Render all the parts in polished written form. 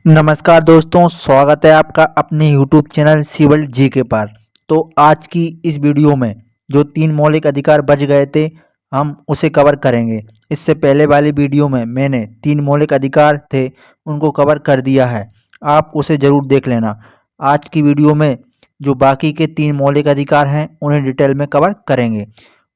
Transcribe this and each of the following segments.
नमस्कार दोस्तों, स्वागत है आपका अपने YouTube चैनल सिविल जीके पर। तो आज की इस वीडियो में जो 3 मौलिक अधिकार बच गए थे, हम उसे कवर करेंगे। इससे पहले वाली वीडियो में मैंने 3 मौलिक अधिकार थे, उनको कवर कर दिया है। आप उसे ज़रूर देख लेना। आज की वीडियो में जो बाकी के 3 मौलिक अधिकार हैं, उन्हें डिटेल में कवर करेंगे,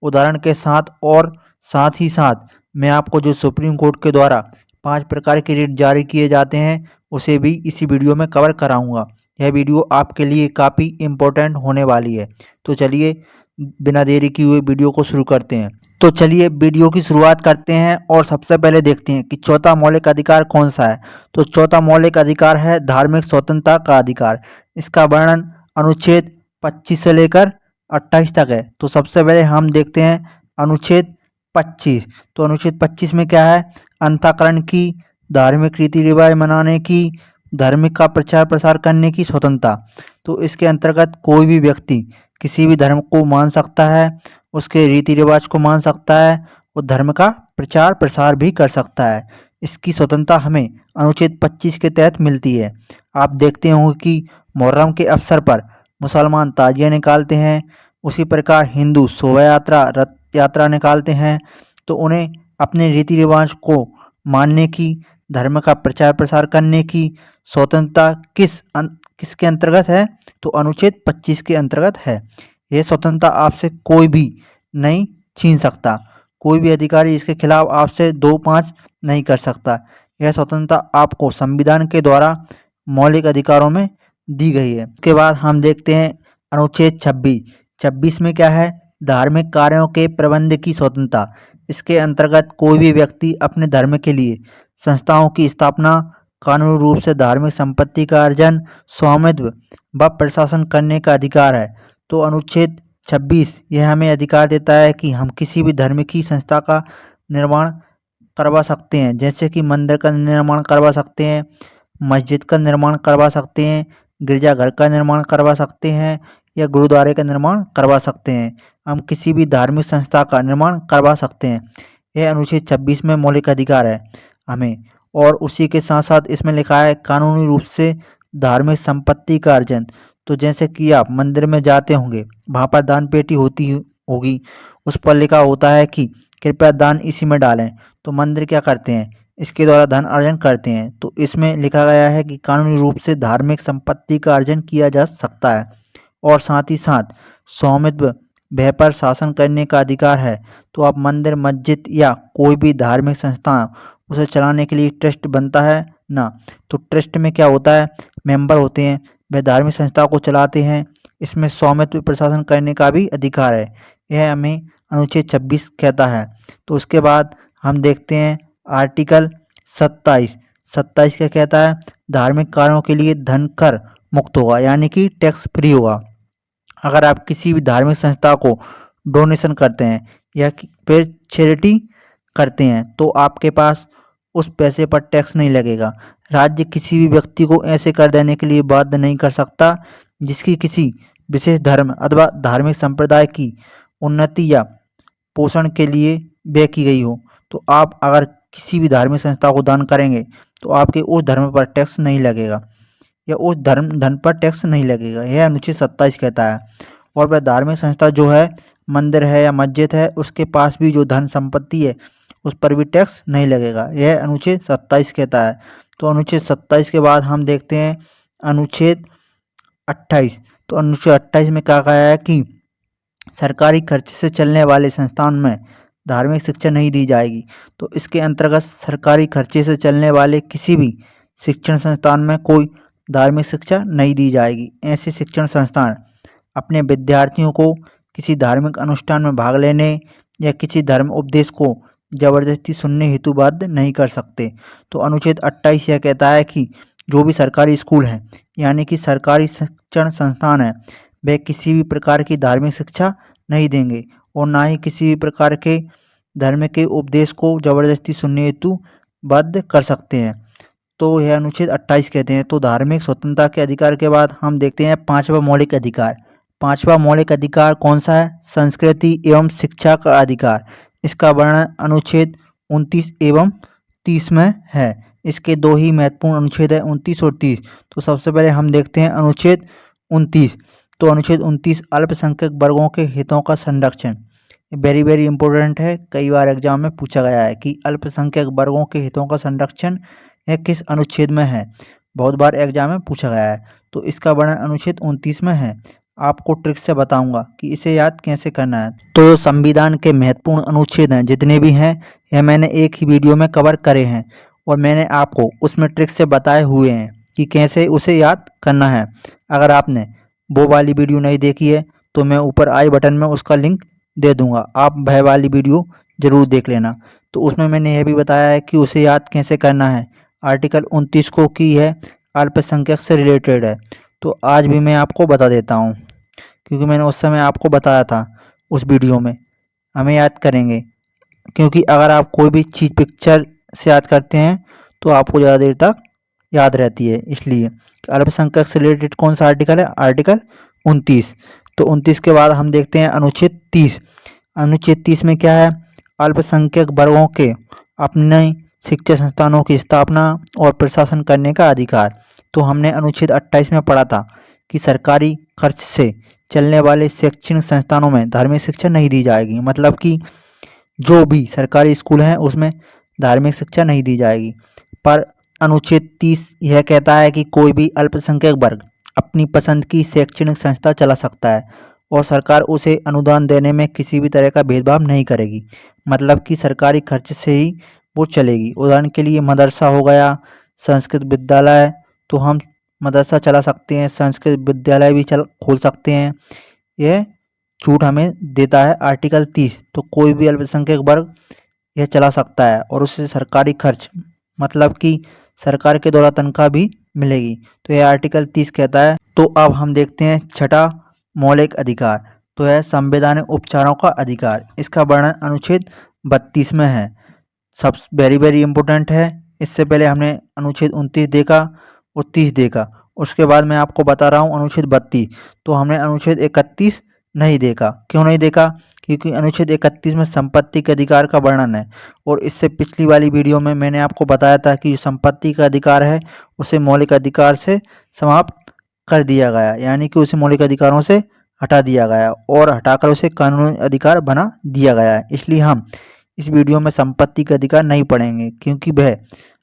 उदाहरण के साथ। और साथ ही साथ मैं आपको जो सुप्रीम कोर्ट के द्वारा 5 प्रकार के रिट जारी किए जाते हैं, उसे भी इसी वीडियो में कवर कराऊंगा। यह वीडियो आपके लिए काफ़ी इम्पोर्टेंट होने वाली है। तो चलिए बिना देरी किए हुए वीडियो को शुरू करते हैं। तो चलिए वीडियो की शुरुआत करते हैं और सबसे पहले देखते हैं कि चौथा मौलिक अधिकार कौन सा है। तो चौथा मौलिक अधिकार है धार्मिक स्वतंत्रता का अधिकार। इसका वर्णन अनुच्छेद 25 से लेकर 28 तक है। तो सबसे पहले हम देखते हैं अनुच्छेद 25। तो अनुच्छेद 25 में क्या है? अंतःकरण की, धार्मिक रीति रिवाज मनाने की, धार्मिक का प्रचार प्रसार करने की स्वतंत्रता। तो इसके अंतर्गत कोई भी व्यक्ति किसी भी धर्म को मान सकता है, उसके रीति रिवाज को मान सकता है और धर्म का प्रचार प्रसार भी कर सकता है। इसकी स्वतंत्रता हमें अनुच्छेद 25 के तहत मिलती है। आप देखते होंगे कि मुहर्रम के अवसर पर मुसलमान ताजिया निकालते हैं, उसी प्रकार हिंदू शोभा यात्रा, रथ यात्रा निकालते हैं। तो उन्हें अपने रीति रिवाज को मानने की, धर्म का प्रचार प्रसार करने की स्वतंत्रता किसके अंतर्गत है? तो अनुच्छेद 25 के अंतर्गत है। यह स्वतंत्रता आपसे कोई भी नहीं छीन सकता। कोई भी अधिकारी इसके खिलाफ आपसे 2-5 नहीं कर सकता। यह स्वतंत्रता आपको संविधान के द्वारा मौलिक अधिकारों में दी गई है। उसके बाद हम देखते हैं अनुच्छेद 26। 26 में क्या है? धार्मिक कार्यों के प्रबंध की स्वतंत्रता। इसके अंतर्गत कोई भी व्यक्ति अपने धर्म के लिए संस्थाओं की स्थापना, कानूनी रूप से धार्मिक संपत्ति का अर्जन, स्वामित्व व प्रशासन करने का अधिकार है। तो अनुच्छेद 26 यह हमें अधिकार देता है कि हम किसी भी धर्म की संस्था का निर्माण करवा सकते हैं, जैसे कि मंदिर का निर्माण करवा सकते हैं, मस्जिद का निर्माण करवा सकते हैं, गिरजाघर का निर्माण करवा सकते हैं या गुरुद्वारे का निर्माण करवा सकते हैं। हम किसी भी धार्मिक संस्था का निर्माण करवा सकते हैं। यह अनुच्छेद 26 में मौलिक अधिकार है हमें। और उसी के साथ साथ इसमें लिखा है कानूनी रूप से धार्मिक संपत्ति का अर्जन। तो जैसे कि आप मंदिर में जाते होंगे, वहाँ पर दान पेटी होती होगी, उस पर लिखा होता है कि कृपया दान इसी में डालें। तो मंदिर क्या करते हैं? इसके द्वारा धन अर्जन करते हैं। तो इसमें लिखा गया है कि कानूनी रूप से धार्मिक संपत्ति का अर्जन किया जा सकता है और साथ ही साथ स्वामित्व व्यय पर शासन करने का अधिकार है। तो आप मंदिर, मस्जिद या कोई भी धार्मिक संस्थान, उसे चलाने के लिए ट्रस्ट बनता है ना। तो ट्रस्ट में क्या होता है? मेंबर होते हैं, वह धार्मिक संस्था को चलाते हैं। इसमें स्वामित्व प्रशासन करने का भी अधिकार है। यह हमें अनुच्छेद 26 कहता है। तो उसके बाद हम देखते हैं आर्टिकल 27। 27 क्या कहता है? धार्मिक कार्यों के लिए धन कर मुक्त होगा, यानी कि टैक्स फ्री होगा। अगर आप किसी भी धार्मिक संस्था को डोनेशन करते हैं या फिर चैरिटी करते हैं, तो आपके पास उस पैसे पर टैक्स नहीं लगेगा। राज्य किसी भी व्यक्ति को ऐसे कर देने के लिए बाध्य नहीं कर सकता जिसकी किसी विशेष धर्म अथवा धार्मिक संप्रदाय की उन्नति या पोषण के लिए व्यय की गई हो। तो आप अगर किसी भी धार्मिक संस्था को दान करेंगे तो आपके उस धर्म पर टैक्स नहीं लगेगा या उस धन पर टैक्स नहीं लगेगा। यह अनुच्छेद 27 कहता है। और वह धार्मिक संस्था जो है, मंदिर है या मस्जिद है, उसके पास भी जो धन संपत्ति है उस पर भी टैक्स नहीं लगेगा। यह अनुच्छेद 27 कहता है। तो अनुच्छेद 27 के बाद हम देखते हैं अनुच्छेद 28। तो अनुच्छेद 28 में क्या कहा है कि सरकारी खर्च से चलने वाले संस्थान में धार्मिक शिक्षा नहीं दी जाएगी। तो इसके अंतर्गत सरकारी खर्चे से चलने वाले किसी भी शिक्षण संस्थान में कोई धार्मिक शिक्षा नहीं दी जाएगी। ऐसे शिक्षण संस्थान अपने विद्यार्थियों को किसी धार्मिक अनुष्ठान में भाग लेने या किसी धर्म उपदेश को जबरदस्ती सुनने हेतु बाध्य नहीं कर सकते। तो अनुच्छेद 28 यह कहता है कि जो भी सरकारी स्कूल हैं, यानी कि सरकारी शिक्षण संस्थान है, वे किसी भी प्रकार की धार्मिक शिक्षा नहीं देंगे और ना ही किसी भी प्रकार के धर्म के उपदेश को जबरदस्ती सुनने हेतु बाध्य कर सकते हैं। तो यह अनुच्छेद 28 कहते हैं। तो धार्मिक स्वतंत्रता के अधिकार के बाद हम देखते हैं 5वां मौलिक अधिकार। 5वां मौलिक अधिकार कौन सा है? संस्कृति एवं शिक्षा का अधिकार। इसका वर्णन अनुच्छेद 29 एवं 30 में है। इसके दो ही महत्वपूर्ण अनुच्छेद है 29 और 30। तो सबसे पहले हम देखते हैं अनुच्छेद 29। तो अनुच्छेद 29 अल्पसंख्यक वर्गों के हितों का संरक्षण। वेरी वेरी इंपॉर्टेंट है, कई बार एग्जाम में पूछा गया है कि अल्पसंख्यक वर्गों के हितों का संरक्षण यह किस अनुच्छेद में है। बहुत बार एग्जाम में पूछा गया है। तो इसका वर्णन अनुच्छेद 29 में है। आपको ट्रिक से बताऊंगा कि इसे याद कैसे करना है। तो संविधान के महत्वपूर्ण अनुच्छेद हैं जितने भी हैं, यह मैंने एक ही वीडियो में कवर करे हैं और मैंने आपको उसमें ट्रिक से बताए हुए हैं कि कैसे उसे याद करना है। अगर आपने वो वाली वीडियो नहीं देखी है तो मैं ऊपर आई बटन में उसका लिंक दे दूंगा, आप वह वाली वीडियो ज़रूर देख लेना। तो उसमें मैंने यह भी बताया है कि उसे याद कैसे करना है। आर्टिकल 29 को की है अल्पसंख्यक से रिलेटेड है। तो आज भी मैं आपको बता देता हूँ, क्योंकि मैंने उस समय आपको बताया था उस वीडियो में। हमें याद करेंगे, क्योंकि अगर आप कोई भी चीज़ पिक्चर से याद करते हैं तो आपको ज़्यादा देर तक याद रहती है। इसलिए अल्पसंख्यक से रिलेटेड कौन सा आर्टिकल है? आर्टिकल 29। तो 29 के बाद हम देखते हैं अनुच्छेद 30। अनुच्छेद 30 में क्या है? अल्पसंख्यक वर्गों के अपने शिक्षा संस्थानों की स्थापना और प्रशासन करने का अधिकार। तो हमने अनुच्छेद 28 में पढ़ा था कि सरकारी खर्च से चलने वाले शैक्षणिक संस्थानों में धार्मिक शिक्षा नहीं दी जाएगी। मतलब कि जो भी सरकारी स्कूल हैं उसमें धार्मिक शिक्षा नहीं दी जाएगी। पर अनुच्छेद 30 यह कहता है कि कोई भी अल्पसंख्यक वर्ग अपनी पसंद की शैक्षणिक संस्था चला सकता है और सरकार उसे अनुदान देने में किसी भी तरह का भेदभाव नहीं करेगी। मतलब कि सरकारी खर्च से ही वो चलेगी। उदाहरण के लिए मदरसा हो गया, संस्कृत विद्यालय, तो हम मदरसा चला सकते हैं, संस्कृत विद्यालय भी खोल सकते हैं। यह छूट हमें देता है आर्टिकल 30। तो कोई भी अल्पसंख्यक वर्ग यह चला सकता है और उससे सरकारी खर्च, मतलब कि सरकार के द्वारा तनख्वाह भी मिलेगी। तो यह आर्टिकल 30 कहता है। तो अब हम देखते हैं छठा मौलिक अधिकार, तो है संवैधानिक उपचारों का अधिकार। इसका वर्णन अनुच्छेद 32 में है। सब वेरी वेरी इंपॉर्टेंट है। इससे पहले हमने अनुच्छेद 29 देखा और 30 देखा, उसके बाद मैं आपको बता रहा हूँ अनुच्छेद 32। तो हमने अनुच्छेद 31 नहीं देखा। क्यों नहीं देखा? क्योंकि अनुच्छेद 31 में संपत्ति के अधिकार का वर्णन है और इससे पिछली वाली वीडियो में मैंने आपको बताया था कि जो संपत्ति का अधिकार है उसे मौलिक अधिकार से समाप्त कर दिया गया, यानी कि उसे मौलिक अधिकारों से हटा दिया गया और हटाकर उसे कानूनी अधिकार बना दिया गया है। इसलिए हम इस वीडियो में संपत्ति के अधिकार नहीं पढ़ेंगे क्योंकि वह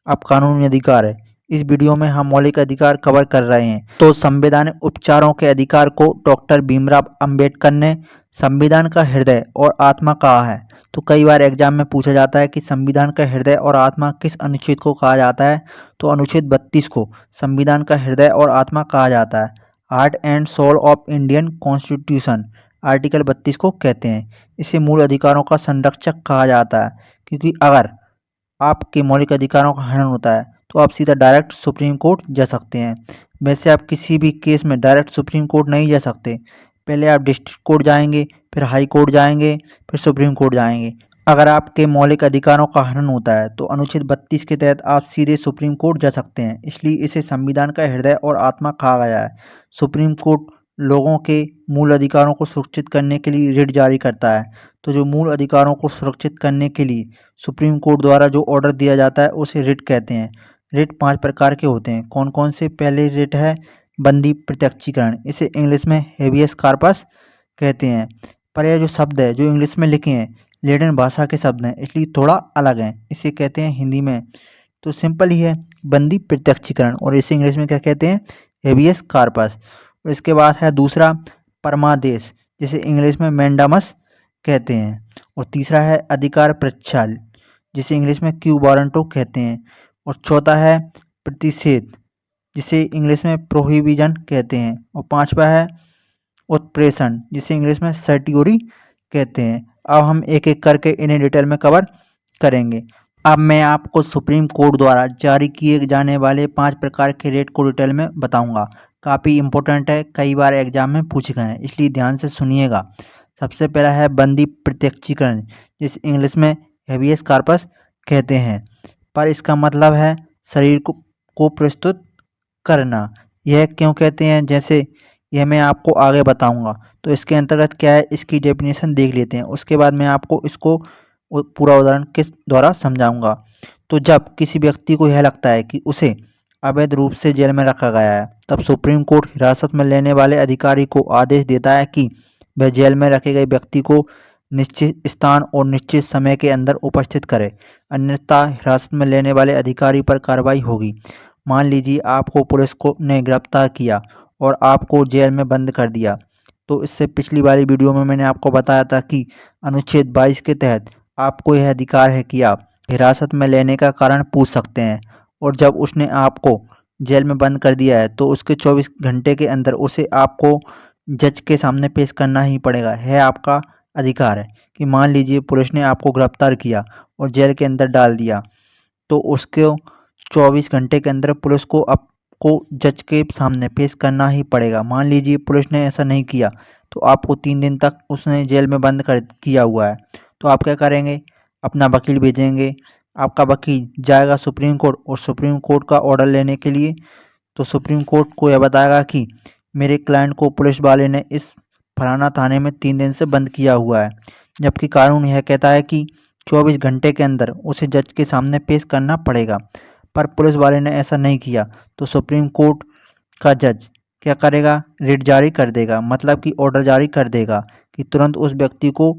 अब कानूनी अधिकार है। इस वीडियो में हम मौलिक अधिकार कवर कर रहे हैं। तो संवैधानिक उपचारों के अधिकार को डॉक्टर भीमराव अंबेडकर ने संविधान का हृदय और आत्मा कहा है। तो कई बार एग्जाम में पूछा जाता है कि संविधान का हृदय और आत्मा किस अनुच्छेद को कहा जाता है। तो अनुच्छेद 32 को संविधान का हृदय और आत्मा कहा जाता है। Heart and soul of Indian constitution article 32 को कहते हैं। इसे मूल अधिकारों का संरक्षक कहा जाता है, क्योंकि अगर आपके मौलिक अधिकारों का हनन होता है तो आप सीधा डायरेक्ट सुप्रीम कोर्ट जा सकते हैं। वैसे आप किसी भी केस में डायरेक्ट सुप्रीम कोर्ट नहीं जा सकते, पहले आप डिस्ट्रिक्ट कोर्ट जाएंगे, फिर हाई कोर्ट जाएंगे, फिर सुप्रीम कोर्ट जाएंगे। अगर आपके मौलिक अधिकारों का हनन होता है तो अनुच्छेद 32 के तहत आप सीधे सुप्रीम कोर्ट जा सकते हैं। इसलिए इसे संविधान का हृदय और आत्मा कहा गया है। सुप्रीम कोर्ट लोगों के मूल अधिकारों को सुरक्षित करने के लिए रिट जारी करता है। तो जो मूल अधिकारों को सुरक्षित करने के लिए सुप्रीम कोर्ट द्वारा जो ऑर्डर दिया जाता है उसे रिट कहते हैं। रिट 5 प्रकार के होते हैं। कौन कौन से? पहले रिट है बंदी प्रत्यक्षीकरण, इसे इंग्लिश में हेबियस कॉर्पस कहते हैं। पर यह जो शब्द है जो इंग्लिश में लिखे हैं लैटिन भाषा के शब्द हैं, इसलिए थोड़ा अलग हैं। इसे कहते हैं हिंदी में तो सिंपल ही है बंदी प्रत्यक्षीकरण, और इसे इंग्लिश में क्या कहते हैं? Habeas corpus. इसके बाद है दूसरा परमादेश, जिसे इंग्लिश में मैंडामस कहते हैं। और तीसरा है अधिकार प्रक्षाल, जिसे इंग्लिश में क्यू वारंटो कहते हैं। और चौथा है प्रतिषेध, जिसे इंग्लिश में प्रोहिबिजन कहते हैं। और पांचवा है उत्प्रेषण, जिसे इंग्लिश में सर्टियोरी कहते हैं। अब हम एक एक करके इन्हें डिटेल में कवर करेंगे। अब मैं आपको सुप्रीम कोर्ट द्वारा जारी किए जाने वाले 5 प्रकार के रेट को डिटेल में बताऊंगा। काफ़ी इंपॉर्टेंट है, कई बार एग्जाम में पूछे गए हैं, इसलिए ध्यान से सुनिएगा। सबसे पहला है बंदी प्रत्यक्षीकरण, जिसे इंग्लिश में हेबियस कॉर्पस कहते हैं। पर इसका मतलब है शरीर को प्रस्तुत करना। यह क्यों कहते हैं, जैसे यह मैं आपको आगे बताऊंगा। तो इसके अंतर्गत क्या है, इसकी डेफिनेशन देख लेते हैं, उसके बाद मैं आपको इसको पूरा उदाहरण के द्वारा समझाऊंगा। तो जब किसी व्यक्ति को यह लगता है कि उसे अवैध रूप से जेल में रखा गया है, तब सुप्रीम कोर्ट हिरासत में लेने वाले अधिकारी को आदेश देता है कि वह जेल में रखे गए व्यक्ति को निश्चित स्थान और निश्चित समय के अंदर उपस्थित करे, अन्यथा हिरासत में लेने वाले अधिकारी पर कार्रवाई होगी। मान लीजिए आपको पुलिस को ने गिरफ्तार किया और आपको जेल में बंद कर दिया। तो इससे पिछली वाली वीडियो में मैंने आपको बताया था कि अनुच्छेद 22 के तहत आपको यह अधिकार है कि आप हिरासत में लेने का कारण पूछ सकते हैं, और जब उसने आपको जेल में बंद कर दिया है तो उसके 24 घंटे के अंदर उसे आपको जज के सामने पेश करना ही पड़ेगा। है आपका अधिकार है कि मान लीजिए पुलिस ने आपको गिरफ्तार किया और जेल के अंदर डाल दिया, तो उसके 24 घंटे के अंदर पुलिस को आपको जज के सामने पेश करना ही पड़ेगा। मान लीजिए पुलिस ने ऐसा नहीं किया तो आपको 3 दिन तक उसने जेल में बंद कर किया हुआ है, तो आप क्या करेंगे? अपना वकील भेजेंगे, आपका वकील जाएगा सुप्रीम कोर्ट और सुप्रीम कोर्ट का ऑर्डर लेने के लिए। तो सुप्रीम कोर्ट को यह बताएगा कि मेरे क्लाइंट को पुलिस वाले ने इस फलाना थाने में 3 दिन से बंद किया हुआ है, जबकि कानून यह कहता है कि 24 घंटे के अंदर उसे जज के सामने पेश करना पड़ेगा। पर पुलिस वाले ने ऐसा नहीं किया, तो सुप्रीम कोर्ट का जज क्या करेगा? रिट जारी कर देगा, मतलब कि ऑर्डर जारी कर देगा कि तुरंत उस व्यक्ति को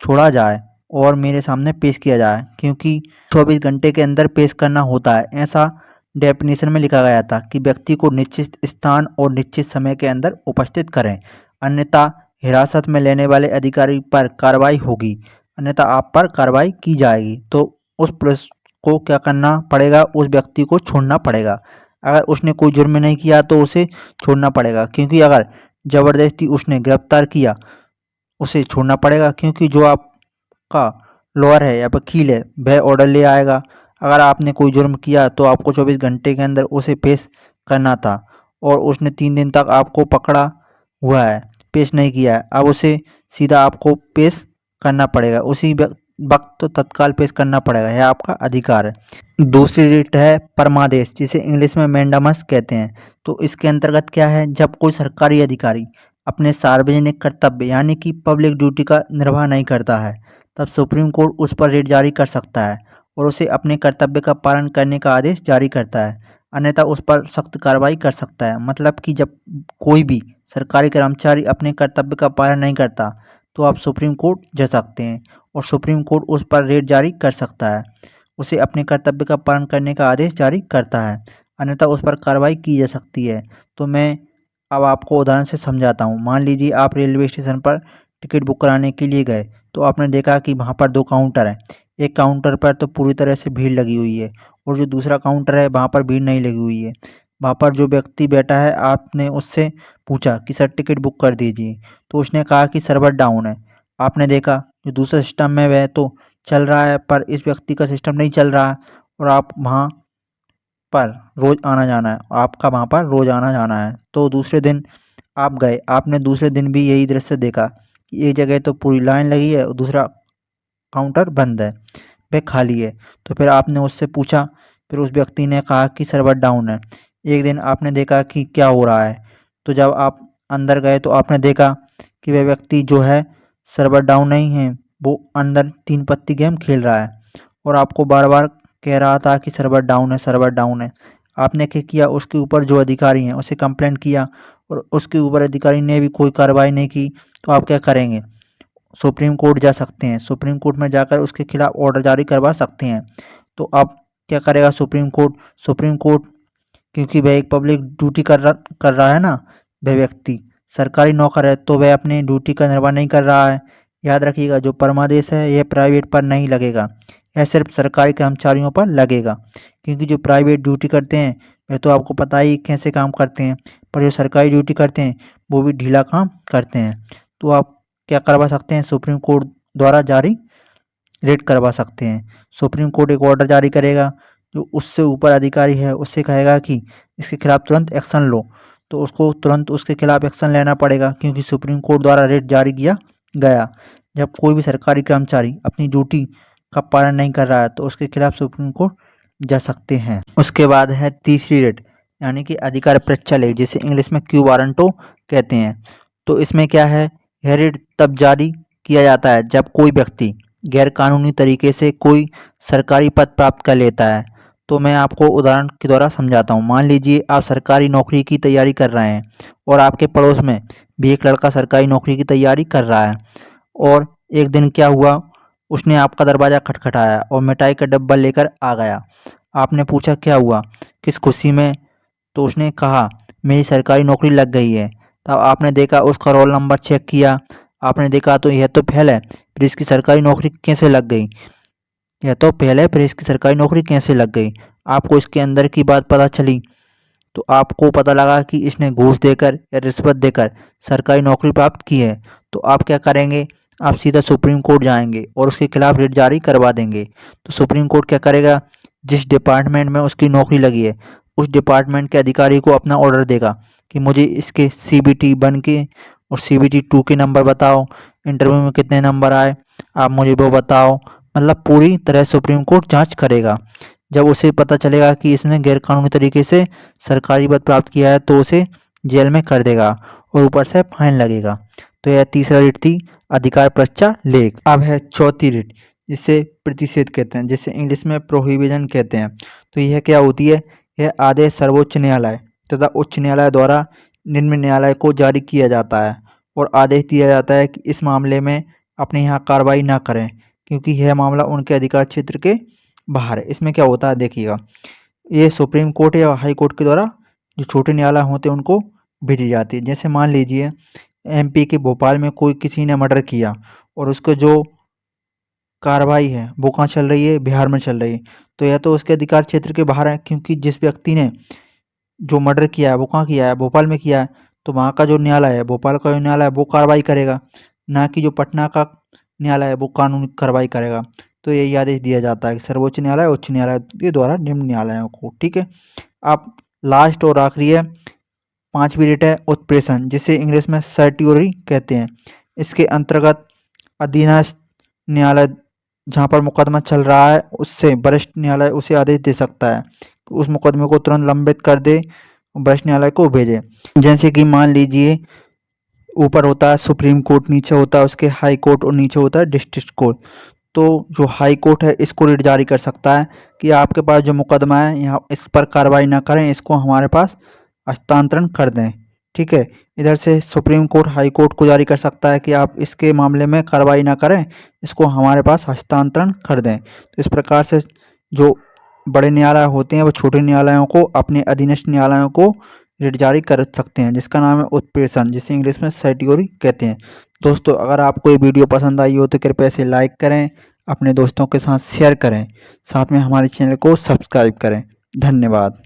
छोड़ा जाए और मेरे सामने पेश किया जाए, क्योंकि 24 घंटे के अंदर पेश करना होता है। ऐसा डेफिनेशन में लिखा गया था कि व्यक्ति को निश्चित स्थान और निश्चित समय के अंदर उपस्थित करें, अन्यथा हिरासत में लेने वाले अधिकारी पर कार्रवाई होगी, अन्यथा आप पर कार्रवाई की जाएगी। तो उस पुलिस को क्या करना पड़ेगा? उस व्यक्ति को छोड़ना पड़ेगा। अगर उसने कोई जुर्म नहीं किया तो उसे छोड़ना पड़ेगा, क्योंकि अगर ज़बरदस्ती उसने गिरफ्तार किया उसे छोड़ना पड़ेगा, क्योंकि जो आपका लॉयर है या वकील है वह ऑर्डर ले आएगा। अगर आपने कोई जुर्म किया तो आपको 24 घंटे के अंदर उसे पेश करना था, और उसने 3 दिन तक आपको पकड़ा हुआ है, पेश नहीं किया है, अब उसे सीधा आपको पेश करना पड़ेगा, उसी वक्त तो तत्काल पेश करना पड़ेगा, यह आपका अधिकार है। दूसरी रीट है परमादेश, जिसे इंग्लिश में मैंडामस कहते हैं। तो इसके अंतर्गत क्या है? जब कोई सरकारी अधिकारी अपने सार्वजनिक कर्तव्य यानी कि पब्लिक ड्यूटी का निर्वाह नहीं करता है, तब सुप्रीम कोर्ट उस पर रिट जारी कर सकता है और उसे अपने कर्तव्य का पालन करने का आदेश जारी करता है, अन्यथा उस पर सख्त कार्रवाई कर सकता है। मतलब कि जब कोई भी सरकारी कर्मचारी अपने कर्तव्य का पालन नहीं करता तो आप सुप्रीम कोर्ट जा सकते हैं और सुप्रीम कोर्ट उस पर रिट जारी कर सकता है, उसे अपने कर्तव्य का पालन करने का आदेश जारी करता है, अन्यथा उस पर कार्रवाई की जा सकती है। तो मैं अब आपको उदाहरण से समझाता हूँ। मान लीजिए आप रेलवे स्टेशन पर टिकट बुक कराने के लिए गए, तो आपने देखा कि वहाँ पर 2 काउंटर हैं। एक काउंटर पर तो पूरी तरह से भीड़ लगी हुई है और जो दूसरा काउंटर है वहाँ पर भीड़ नहीं लगी हुई है। वहाँ पर जो व्यक्ति बैठा है, आपने उससे पूछा कि सर टिकट बुक कर दीजिए, तो उसने कहा कि सर्वर डाउन है। आपने देखा जो दूसरा सिस्टम में वह तो चल रहा है, पर इस व्यक्ति का सिस्टम नहीं चल रहा है और आप वहाँ पर रोज़ आना जाना है, आपका वहाँ पर रोज़ आना जाना है। तो दूसरे दिन आप गए, आपने दूसरे दिन भी यही दृश्य देखा कि एक जगह तो पूरी लाइन लगी है और दूसरा काउंटर बंद है, वह खाली है। तो फिर आपने उससे पूछा, फिर उस व्यक्ति ने कहा कि सर्वर डाउन है। एक दिन आपने देखा कि क्या हो रहा है, तो जब आप अंदर गए तो आपने देखा कि वह व्यक्ति जो है सर्वर डाउन नहीं है, वो अंदर 3 पत्ती गेम खेल रहा है और आपको बार-बार कह रहा था कि सर्वर डाउन है, सर्वर डाउन है। आपने क्या किया? उसके ऊपर जो अधिकारी हैं उसे कंप्लेंट किया और उसके ऊपर अधिकारी ने भी कोई कार्रवाई नहीं की, तो आप क्या करेंगे? सुप्रीम कोर्ट जा सकते हैं, सुप्रीम कोर्ट में जाकर उसके खिलाफ ऑर्डर जारी करवा सकते हैं। तो अब क्या करेगा सुप्रीम कोर्ट? सुप्रीम कोर्ट, क्योंकि वह एक पब्लिक ड्यूटी कर रहा है ना, वह व्यक्ति सरकारी नौकर है तो वह अपनी ड्यूटी का निर्वाह नहीं कर रहा है। याद रखिएगा जो परमादेश है यह प्राइवेट पर नहीं लगेगा, यह सिर्फ सरकारी कर्मचारियों पर लगेगा, क्योंकि जो प्राइवेट ड्यूटी करते हैं वह तो आपको पता ही कैसे काम करते हैं, पर जो सरकारी ड्यूटी करते हैं वो भी ढीला काम करते हैं। तो आप क्या करवा सकते हैं? सुप्रीम कोर्ट द्वारा जारी रिट करवा सकते हैं। सुप्रीम कोर्ट एक ऑर्डर जारी करेगा, जो उससे ऊपर अधिकारी है उससे कहेगा कि इसके खिलाफ तुरंत एक्शन लो, तो उसको तुरंत उसके खिलाफ एक्शन लेना पड़ेगा, क्योंकि सुप्रीम कोर्ट द्वारा रिट जारी किया गया। जब कोई भी सरकारी कर्मचारी अपनी ड्यूटी का पालन नहीं कर रहा है तो उसके खिलाफ सुप्रीम कोर्ट जा सकते हैं। उसके बाद है तीसरी रिट, यानी कि अधिकार परीक्षा लेख, जिसे इंग्लिश में क्यू वारंटो कहते हैं। तो इसमें क्या है? यह रिट तब जारी किया जाता है जब कोई व्यक्ति गैरकानूनी तरीके से कोई सरकारी पद प्राप्त कर लेता है। तो मैं आपको उदाहरण के द्वारा समझाता हूँ। मान लीजिए आप सरकारी नौकरी की तैयारी कर रहे हैं और आपके पड़ोस में भी एक लड़का सरकारी नौकरी की तैयारी कर रहा है, और एक दिन क्या हुआ, उसने आपका दरवाज़ा खटखटाया और मिठाई का डब्बा लेकर आ गया। आपने पूछा क्या हुआ, किस खुशी में? तो उसने कहा मेरी सरकारी नौकरी लग गई है। तब आपने देखा, उसका रोल नंबर चेक किया, आपने देखा तो यह तो फेल है, फिर इसकी सरकारी नौकरी कैसे लग गई? यह तो फेल है, फिर इसकी सरकारी नौकरी कैसे लग गई? आपको इसके अंदर की बात पता चली, तो आपको पता लगा कि इसने घूस देकर या रिश्वत देकर सरकारी नौकरी प्राप्त की है। तो आप क्या करेंगे, आप सीधा सुप्रीम कोर्ट जाएंगे और उसके खिलाफ रिट जारी करवा देंगे। तो सुप्रीम कोर्ट क्या करेगा, जिस डिपार्टमेंट में उसकी नौकरी लगी है उस डिपार्टमेंट के अधिकारी को अपना ऑर्डर देगा कि मुझे इसके CBT 1 के और CBT 2 के नंबर बताओ, इंटरव्यू में कितने नंबर आए आप मुझे वो बताओ। मतलब पूरी तरह सुप्रीम कोर्ट जांच करेगा। जब उसे पता चलेगा कि इसने गैरकानूनी तरीके से सरकारी पद प्राप्त किया है तो उसे जेल में कर देगा और ऊपर से फाइन लगेगा। तो यह तीसरा रिट थी, अधिकार परीक्षा लेख। अब है चौथी रिट, जिसे प्रतिषेध कहते हैं, जिसे इंग्लिश में प्रोहिबिशन कहते हैं। तो यह क्या होती है, यह आदेश सर्वोच्च न्यायालय तथा उच्च न्यायालय द्वारा निम्न न्यायालय को जारी किया जाता है और आदेश दिया जाता है कि इस मामले में अपने यहाँ कार्रवाई ना करें, क्योंकि यह मामला उनके अधिकार क्षेत्र के बाहर है। इसमें क्या होता है देखिएगा, ये सुप्रीम कोर्ट या हाई कोर्ट के द्वारा जो छोटे न्यायालय होते हैं उनको भेजी जाती है। जैसे मान लीजिए MP के भोपाल में कोई किसी ने मर्डर किया और उसको जो कार्रवाई है वो कहाँ चल रही है, बिहार में चल रही है। तो यह तो उसके अधिकार क्षेत्र के बाहर है, क्योंकि जिस व्यक्ति ने जो मर्डर किया है वो कहाँ किया है, भोपाल में किया है। तो वहाँ का जो न्यायालय है, भोपाल का जो न्यायालय है वो कार्रवाई करेगा, ना कि जो पटना का न्यायालय है वो कानूनी कार्रवाई करेगा। तो यही आदेश दिया जाता है कि सर्वोच्च न्यायालय उच्च न्यायालय के द्वारा निम्न न्यायालयों को। ठीक है। अब लास्ट और आखिरी है, पांचवी रिट है उत्प्रेषण, जिसे इंग्लिश में सर्टियोरी कहते हैं। इसके अंतर्गत अधीनस्थ न्यायालय जहाँ पर मुकदमा चल रहा है उससे वरिष्ठ न्यायालय उसे आदेश दे सकता है कि उस मुकदमे को तुरंत लंबित कर दे, वरिष्ठ न्यायालय को भेजे। जैसे कि मान लीजिए ऊपर होता है सुप्रीम कोर्ट, नीचे होता है उसके हाई कोर्ट और नीचे होता है डिस्ट्रिक्ट कोर्ट। तो जो हाई कोर्ट है इसको रिट जारी कर सकता है कि आपके पास जो मुकदमा है यहाँ इस पर कार्रवाई ना करें, इसको हमारे पास हस्तांतरण कर दें। ठीक है। इधर से सुप्रीम कोर्ट हाई कोर्ट को जारी कर सकता है कि आप इसके मामले में कार्रवाई ना करें, इसको हमारे पास हस्तांतरण कर दें। तो इस प्रकार से जो बड़े न्यायालय होते हैं वो छोटे न्यायालयों को, अपने अधीनस्थ न्यायालयों को रिट जारी कर सकते हैं, जिसका नाम है उत्प्रेषण, जिसे इंग्लिश में सर्टियोरी कहते हैं। दोस्तों, अगर आपको ये वीडियो पसंद आई हो तो कृपया इसे लाइक करें, अपने दोस्तों के साथ शेयर करें, साथ में हमारे चैनल को सब्सक्राइब करें। धन्यवाद।